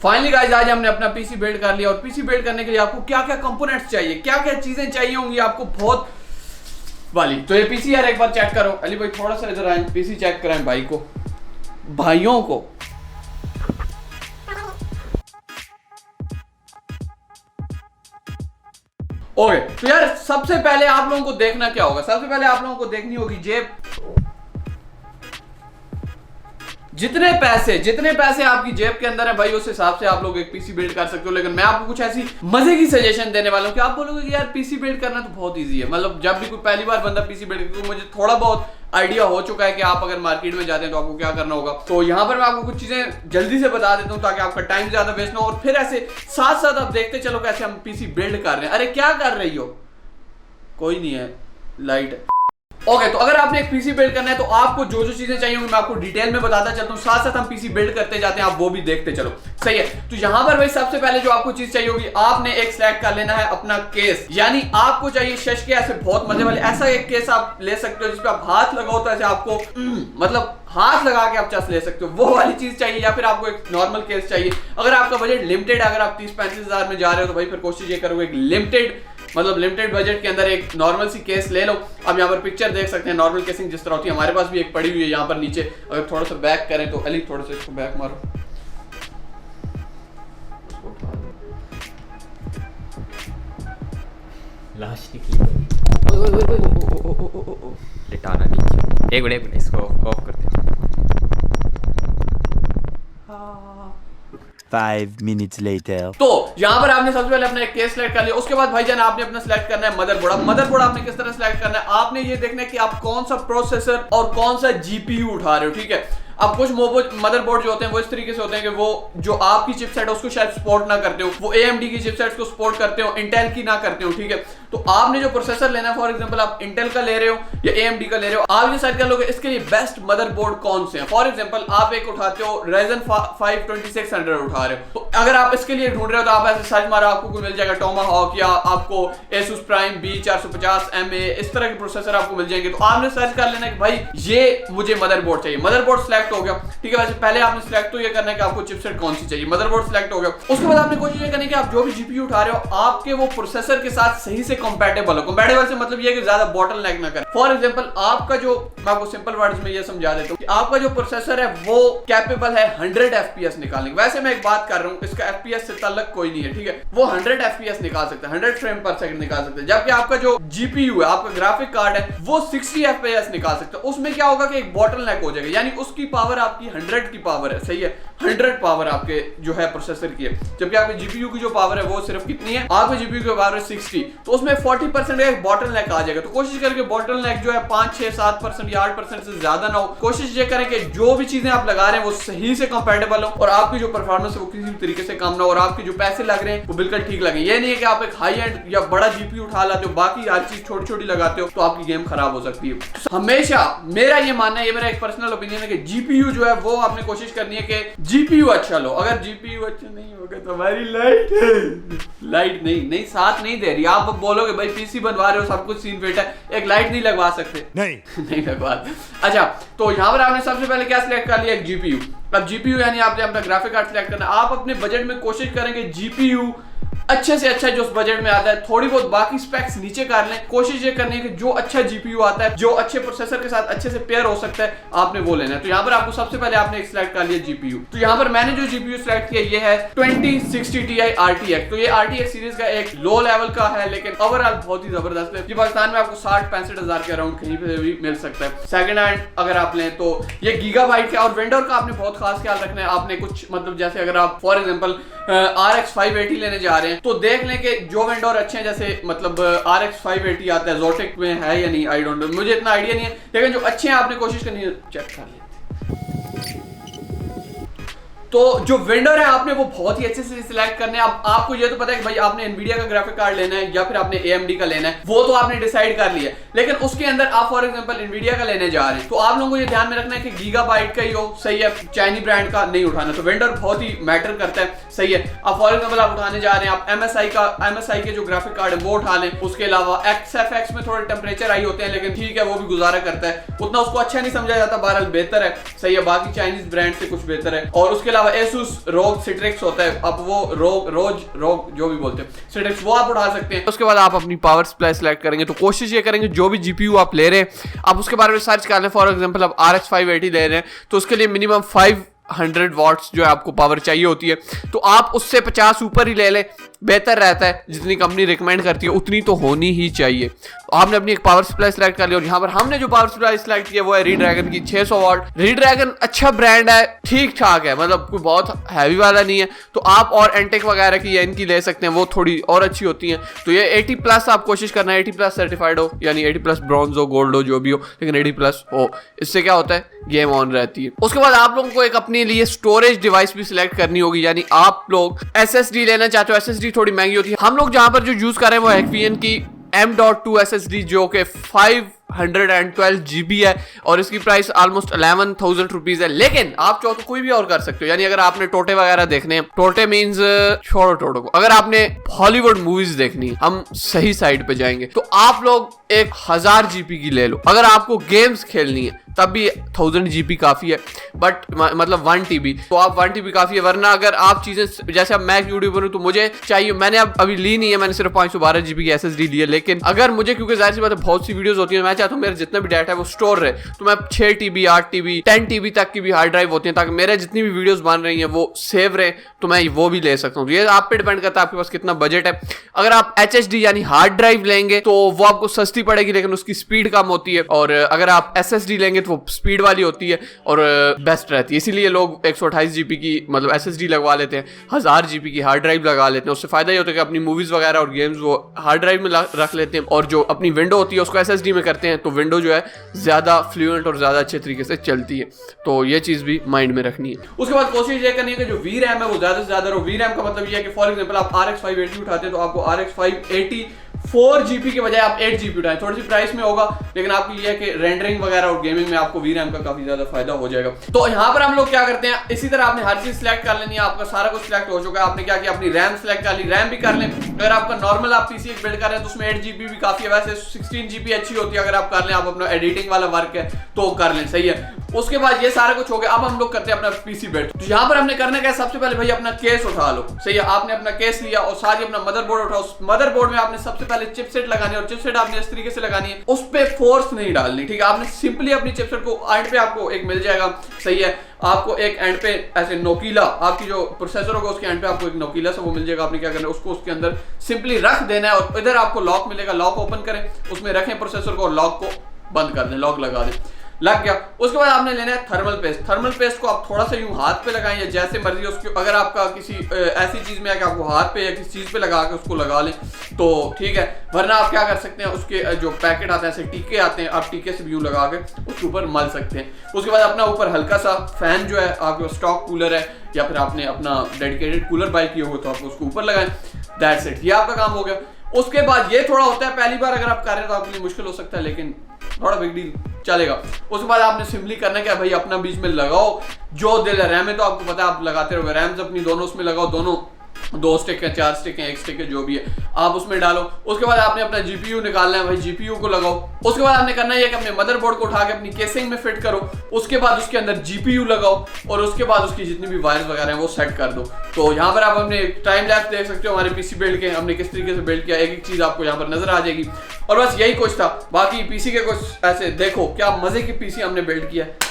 Finally guys आज हमने अपना पीसी बिल्ड कर लिया और पीसी बिल्ड करने के लिए आपको क्या क्या कंपोनेंट्स चाहिए, क्या क्या चीजें चाहिए होंगी आपको बहुत वाली। तो ये पीसी यार एक बार चेक करो। अली भाई थोड़ा सा इधर आए, पीसी चेक कराएं भाई को, भाइयों को। ओके तो यार सबसे पहले आप लोगों को देखना क्या होगा, सबसे पहले आप लोगों को देखनी होगी जेब। जितने पैसे आपकी जेब के अंदर है भाई उस हिसाब से आप लोग एक पीसी बिल्ड कर सकते हो। लेकिन मैं आपको कुछ ऐसी मजे की सजेशन देने वाला हूं कि आप बोलोगे कि यार पीसी बिल्ड करना तो बहुत इजी है। मतलब जब भी कोई पहली बार बंदा पीसी बिल्ड करता है, मुझे थोड़ा बहुत आइडिया हो चुका है कि आप अगर मार्केट में जाते हैं तो आपको क्या करना होगा। तो यहाँ पर मैं आपको कुछ चीजें जल्दी से बता देता हूँ ताकि आपका टाइम ज्यादा वेस्ट ना हो और फिर ऐसे साथ साथ आप देखते चलो कैसे हम पीसी बिल्ड कर रहे हैं। अरे क्या कर रही हो, कोई नहीं है, लाइट। ओके तो अगर आपने एक पीसी बिल्ड करना है तो आपको जो जो चीजें चाहिए होंगी मैं आपको डिटेल में बताता चलता हूँ, साथ साथ हम पीसी बिल्ड करते जाते हैं, आप वो भी देखते चलो। सही है। तो यहां पर भाई सबसे पहले जो आपको चीज चाहिए होगी, आपने एक सिलेक्ट कर लेना है अपना केस। यानी आपको चाहिए शश के ऐसे बहुत मजे वाले ऐसा एक केस आप ले सकते हो जिसपे आप हाथ लगाओ तो ऐसे आपको मतलब हाथ लगा के आप चस ले सकते हो, वो वाली चीज चाहिए। या फिर आपको एक नॉर्मल केस चाहिए। अगर आपका बजट लिमिटेड, अगर आप 30-35 हजार में जा रहे हो तो भाई फिर कोशिश ये करोगे एक लिमिटेड बजट के अंदर एक नॉर्मल सी केस ले लो। अब यहाँ पर पिक्चर देख सकते हैं नॉर्मल केसिंग जिस तरह होती है, हमारे पास भी एक पड़ी हुई है यहाँ पर नीचे। अगर थोड़ा सा बैक करें तो अली थोड़ा सा इसको बैक मारो, लाश निकली, लिटाना नीचे। एक मिनट इसको ऑफ कर दे। 5 minutes later. तो यहाँ पर आपने सबसे पहले अपना एक केस सिलेक्ट कर लिया। उसके बाद भाईजान आपने अपना सिलेक्ट करना है मदरबोर्ड। अब मदरबोर्ड आपने किस तरह सिलेक्ट करना है, आपने ये देखना है कि आप कौन सा प्रोसेसर और कौन सा जीपीयू उठा रहे हो। ठीक है। अब कुछ मदरबोर्ड जो होते हैं वो इस तरीके से होते हैं कि वो जो आपकी चिपसेट है उसको शायद सपोर्ट ना करते हो, वो AMD की चिपसेट्स को सपोर्ट करते हो, इंटेल की ना करते हो। ठीक है। तो आपने जो प्रोसेसर लेना है, फॉर एग्जांपल आप इंटेल का ले रहे हो या AMD का ले रहे हो, आप ये डिसाइड कर लोगे इसके लिए बेस्ट मदरबोर्ड कौन से हैं। फॉर एग्जांपल आप एक उठाते हो Ryzen 5 2600 उठा रहे हो, तो अगर आप इसके लिए ढूंढ रहे हो तो आप ऐसे सर्च मारो, आपको कोई मिल जाएगा टोमाहॉक या आपको Asus Prime B450MA, इस तरह के प्रोसेसर आपको मिल जाएंगे। तो आपने सर्च कर लेना कि भाई ये मुझे मदरबोर्ड चाहिए। मदरबोर्ड सिलेक्ट हो गया। ठीक है। पहले आपने सिलेक्ट तो ये करना है कि आपको चिपसेट कौन सी चाहिए, मदरबोर्ड सिलेक्ट हो गया। उसके बाद आपने कोशिश ये करनी है कि आप जो भी जीपीयू उठा रहे हो आपके वो प्रोसेसर के साथ सही से कंपैटिबल हो। कंपैटिबल से मतलब ये कि ज्यादा बॉटलनेक ना करे। फॉर एग्जांपल आपका जो, मैं आपको सिंपल वर्ड्स में ये समझा देता हूं कि आपका जो प्रोसेसर है वो कैपेबल है 100 FPS निकालने की। वैसे मैं एक बात कर रहा हूं, इसका FPS से ताल्लुक कोई नहीं है। ठीक है। वो 100 FPS निकाल सकता है, 100 फ्रेम पर सेकंड निकाल सकता है। जबकि आपका जो जीपीयू है, आपका ग्राफिक कार्ड है, वो 60 FPS निकाल सकता है। उसमें क्या होगा कि एक बॉटलनेक हो जाएगा, यानी उसकी पावर आपकी 100 की पावर है। सही है। 100 पावर आपके जो है प्रोसेसर की है, जबकि आपके जीपीयू की जो पावर है वो सिर्फ कितनी है, आपके जीपीयू की पावर है 60। तो उसमें 40% का एक बॉटलनेक आ जाएगा। तो कोशिश करके बॉटलनेक जो है 5-6-7% या 8% से ज्यादा ना हो। कोशिश ये करें कि जो भी चीजें आप लगा रहे हैं वो सही से कंपैटिबल हो और आपकी जो परफॉर्मेंस है वो किसी भी तरीके से कम ना हो और आपके जो पैसे लग रहे हैं वो बिल्कुल ठीक लगे। ये नहीं है कि आप एक हाई एंड या बड़ा जीपीयू उठा लाते हो, बाकी हर चीज छोटी छोटी लगाते हो तो आपकी गेम खराब हो सकती है। हमेशा मेरा ये मानना है, ये मेरा एक पर्सनल ओपिनियन है कि जीपीयू जो है वो आपने कोशिश करनी है कि जीपीयू अच्छा लो। अगर जीपीयू अच्छा नहीं होगा तो हमारी लाइट नहीं साथ नहीं दे रही। आप बोलोगे भाई पीसी बनवा रहे हो, सब कुछ सीन फिट है, एक लाइट नहीं लगवा सकते? नहीं लगवा। अच्छा तो यहाँ पर आपने सबसे पहले क्या सिलेक्ट कर लिया, एक जीपीयू। अब जीपीयू यानी आपने अपना ग्राफिक कार्ड सिलेक्ट करना। आप अपने बजट में कोशिश करेंगे जीपीयू अच्छे से अच्छा जो उस बजट में आता है, थोड़ी बहुत बाकी स्पेक्स नीचे कर लें। कोशिश ये करनी है कि जो अच्छा जीपीयू आता है, जो अच्छे प्रोसेसर के साथ अच्छे से पेयर हो सकता है, आपने वो लेना है। तो यहाँ पर आपको सबसे पहले आपने एक सिलेक्ट कर लिया जीपीयू। तो यहाँ पर मैंने जो जीपीयू सिलेक्ट किया ये है 2060 Ti RTX। तो ये RTX सीरीज का एक लो लेवल का है लेकिन ओवरऑल बहुत ही जबरदस्त है। ये पाकिस्तान में आपको 60-65 हजार के अराउंड कहीं पे भी मिल सकता है। सेकंड हैंड अगर आप लें तो ये गीगाबाइट का। और वेंडर का आपने बहुत खास ख्याल रखना है। आपने कुछ मतलब जैसे अगर आप फॉर एग्जांपल RX 580 लेने जा रहे हैं तो देख लें कि जो वेंडर अच्छे हैं, जैसे मतलब RX 580 आता है, जोटेक में है या नहीं आई डोंट नो, मुझे इतना आइडिया नहीं है, लेकिन जो अच्छे हैं आपने कोशिश करनी है चेक कर लें। तो जो वेंडर है आपने वो बहुत ही अच्छे से सिलेक्ट करने हैं। अब आपको ये तो पता है कि भाई आपने एनवीडिया का ग्राफिक कार्ड लेना है या फिर आपने AMD का लेना है, वो तो आपने डिसाइड कर लिया। लेकिन उसके अंदर आप फॉर एग्जांपल एनवीडिया का लेने जा रहे हैं तो आप लोगों को ये ध्यान में रखना है कि गीगाबाइट का ही हो। सही है। चाइनी ब्रांड का नहीं उठाना। तो वेंडर बहुत ही मैटर करता है। सही है। अब फॉर एग्जांपल आप उठाने जा रहे हैं, आप MSI के जो ग्राफिक कार्ड है वो उठा लें। उसके अलावा XFX में थोड़े टेम्परेचर आई होते हैं लेकिन ठीक है वो भी गुजारा करता है, उतना उसको अच्छा नहीं समझा जाता, बहरहाल बेहतर है। सही है। बाकी चाइनीज ब्रांड से कुछ बेहतर है। और उसके अलावा Asus ROG Strix होता है, आप वो ROG जो भी बोलते हैं Strix, वो आप उठा सकते हैं। उसके बाद आप अपनी पावर सप्लाई सेलेक्ट करेंगे, तो कोशिश ये करेंगे जो भी GPU आप ले रहे हैं आप उसके बारे में सर्च कर लें। फॉर एग्जांपल आप RX 580 ले रहे हैं तो उसके लिए मिनिमम 500 वॉट्स जो है आपको पावर चाहिए होती है, तो आप उससे 50 ऊपर ही ले लें, बेहतर रहता है। जितनी कंपनी रिकमेंड करती है उतनी तो होनी ही चाहिए। आपने अपनी एक पावर सप्लाई सेलेक्ट कर ली और यहाँ पर हमने जो पावर सप्लाई सेलेक्ट की है वो है रीड्रैगन की 600 वॉट। रीड्रैगन अच्छा ब्रांड है, ठीक ठाक है, मतलब कोई बहुत हैवी वाला नहीं है। तो आप और एंटेक वगैरह की या इनकी ले सकते हैं, वो थोड़ी और अच्छी होती हैं। तो ये 80+ आप कोशिश करना है 80+ सर्टिफाइड हो, यानी 80+ ब्रॉन्ज हो, गोल्ड हो, जो भी हो, लेकिन 80+ हो। इससे क्या होता है, गेम ऑन रहती है। उसके बाद आप लोगों को एक अपने लिए स्टोरेज डिवाइस भी सिलेक्ट करनी होगी, यानी आप लोग SSD लेना चाहते हो। SSD थोड़ी महंगी होती है। हम लोग जहां पर जो यूज कर रहे हैं वो Hikvision की M.2 SSD जो कि 512 GB है और इसकी प्राइस ऑलमोस्ट 11,000 रुपीज है। लेकिन आप चाहो तो कोई भी और कर सकते हो, यानी अगर आपने टोटे वगैरह देखने हैं, टोटे मीन्स छोड़ो टोटो को, अगर आपने हॉलीवुड मूवीज देखनी है, हम सही साइड पे जाएंगे, तो आप लोग 1000 GB की ले लो। अगर आपको गेम्स खेलनी है तब भी 1000 GB काफी है, बट मतलब 1 TB, तो आप 1 TB काफी है। वरना अगर आप चीजें, जैसे अब मैं यूट्यूबर हूं तो मुझे चाहिए, मैंने अब अभी ली नहीं है, मैंने सिर्फ 512 GB की SSD ली है। लेकिन अगर मुझे, क्योंकि जाहिर सी बात है बहुत सी वीडियोस होती है, मैं चाहता हूँ मेरा जितना भी डाटा है वो स्टोर रहे, तो मैं 6 TB 8 TB 10 TB तक की भी हार्ड ड्राइव होती है, ताकि मेरे जितनी भी वीडियोस बन रही हैं वो सेव रहे, तो मैं वो भी ले सकता हूँ। तो ये आप पे डिपेंड करता है आपके पास कितना बजट है। अगर आप HHD यानी हार्ड ड्राइव लेंगे तो वो आपको सस्ती पड़ेगी, लेकिन उसकी स्पीड कम होती है, और अगर आप SSD लेंगे तो वो स्पीड वाली होती है और बेस्ट रहती है। इसीलिए लोग 128 GB की मतलब SSD लगवा लेते हैं, 1000 GB की हार्ड ड्राइव लगा लेते हैं। उससे फायदा ये होता है कि अपनी मूवीज वगैरह और गेम्स वो हार्ड ड्राइव में रख लेते हैं, और जो अपनी विंडो होती है उसको SSD में करते हैं, तो विंडो जो है ज्यादा फ्लुएंट और ज्यादा अच्छे तरीके से चलती है। तो ये चीज भी माइंड में रखनी है। उसके बाद कोशिश ये करनी है कि जो VRAM है वो ज्यादा से ज्यादा रहो। VRAM का मतलब ये है कि फॉर एग्जांपल आप RX 580 उठाते हैं तो आपको RX 580 4 GB के बजाय आप 8 GB उठाएं। थोड़ी सी प्राइस में होगा, लेकिन आपके लिए कि रेंडरिंग वगैरह और गेमिंग में आपको VRAM का काफी ज्यादा फायदा हो जाएगा। तो यहाँ पर हम लोग क्या करते हैं, इसी तरह आपने हर चीज सिलेक्ट कर लेनी है, आपका सारा कुछ सिलेक्ट हो चुका है। आपने क्या किया, अपनी रैम सिलेक्ट कर ली, रैम भी कर लें। अगर आपका नॉर्मल आप पीसी बिल्ड कर रहे हैं तो उसमें 8 GB भी काफी है, वैसे 16 GB अच्छी होती है। अगर आप कर लें, आप अपना एडिटिंग वाला वर्क है तो कर लें, सही है। उसके बाद ये सारा कुछ हो गया, अब हम लोग करते हैं अपना पीसी बिल्ड। तो यहाँ पर हमने करना क्या, सबसे पहले भाई अपना केस उठा लो, सही है। आपने अपना केस लिया और साथ ही अपना मदरबोर्ड उठाओ। उस मदरबोर्ड में आपने सबसे पहले चिपसेट लगानी है, और चिपसेट आपने इस तरीके से लगानी है, उस पे फोर्स नहीं डालनी, ठीक है। आपने सिंपली अपनी चिपसेट को एंड पे आपको एक मिल जाएगा, सही है। आपको एक एंड पे ऐसे नोकीला, आपकी जो प्रोसेसर होगा उसके एंड पे आपको एक नोकीला सा वो मिल जाएगा। आपने क्या करना है, उसको उसके अंदर सिंपली रख देना है, और इधर आपको लॉक मिलेगा, लॉक ओपन करें, उसमें रखें प्रोसेसर को और लॉक को बंद कर दें, लॉक लगा दें, लग गया। उसके बाद आपने लेना है थर्मल पेस्ट। थर्मल पेस्ट को आप थोड़ा सा यूं हाथ पे लगाएं या जैसे मर्जी उसके, अगर आपका किसी ऐसी चीज में है कि आपको हाथ पे या किसी चीज पे लगा के उसको लगा लें तो ठीक है, वरना आप क्या कर सकते हैं, उसके जो पैकेट आते हैं ऐसे टीके आते हैं, आप टीके से भी यूं लगा के उसके ऊपर मल सकते हैं। उसके बाद अपना ऊपर हल्का सा फैन जो है, आपके स्टॉक कूलर है या फिर आपने अपना डेडिकेटेड कूलर बाय किया हो तो आप उसको ऊपर लगाएं, दैट्स इट, ये आपका काम हो गया। उसके बाद ये थोड़ा होता है, पहली बार अगर आप कर रहे हैं तो आपके लिए मुश्किल हो सकता है, लेकिन थोड़ा बिग डील चलेगा। उसके बाद आपने सिंपली करना क्या भाई, अपना बीच में लगाओ जो दिल है। रैम है तो आपको पता है आप लगाते रहोगे, रैम्स अपनी दोनों उसमें लगाओ, दोनों 2 स्टिक है, 4 स्टिक है, 1 स्टिक है, जो भी है आप उसमें डालो। उसके बाद आपने अपना GPU निकालना है भाई, GPU को लगाओ। उसके बाद आपने करना है कि अपने मदरबोर्ड को उठा के अपनी केसिंग में फिट करो, उसके बाद उसके अंदर GPU लगाओ और उसके बाद उसकी जितनी भी वायर्स वगैरह हैं वो सेट कर दो। तो यहाँ पर आप अपने टाइम लैप्स देख सकते हो हमारे पीसी बिल्ड के, हमने किस तरीके से बिल्ड किया, एक एक चीज आपको यहाँ पर नजर आ जाएगी। और बस यही कुछ था, बाकी पीसी के कुछ ऐसे देखो क्या मजे की पीसी हमने बिल्ड किया है।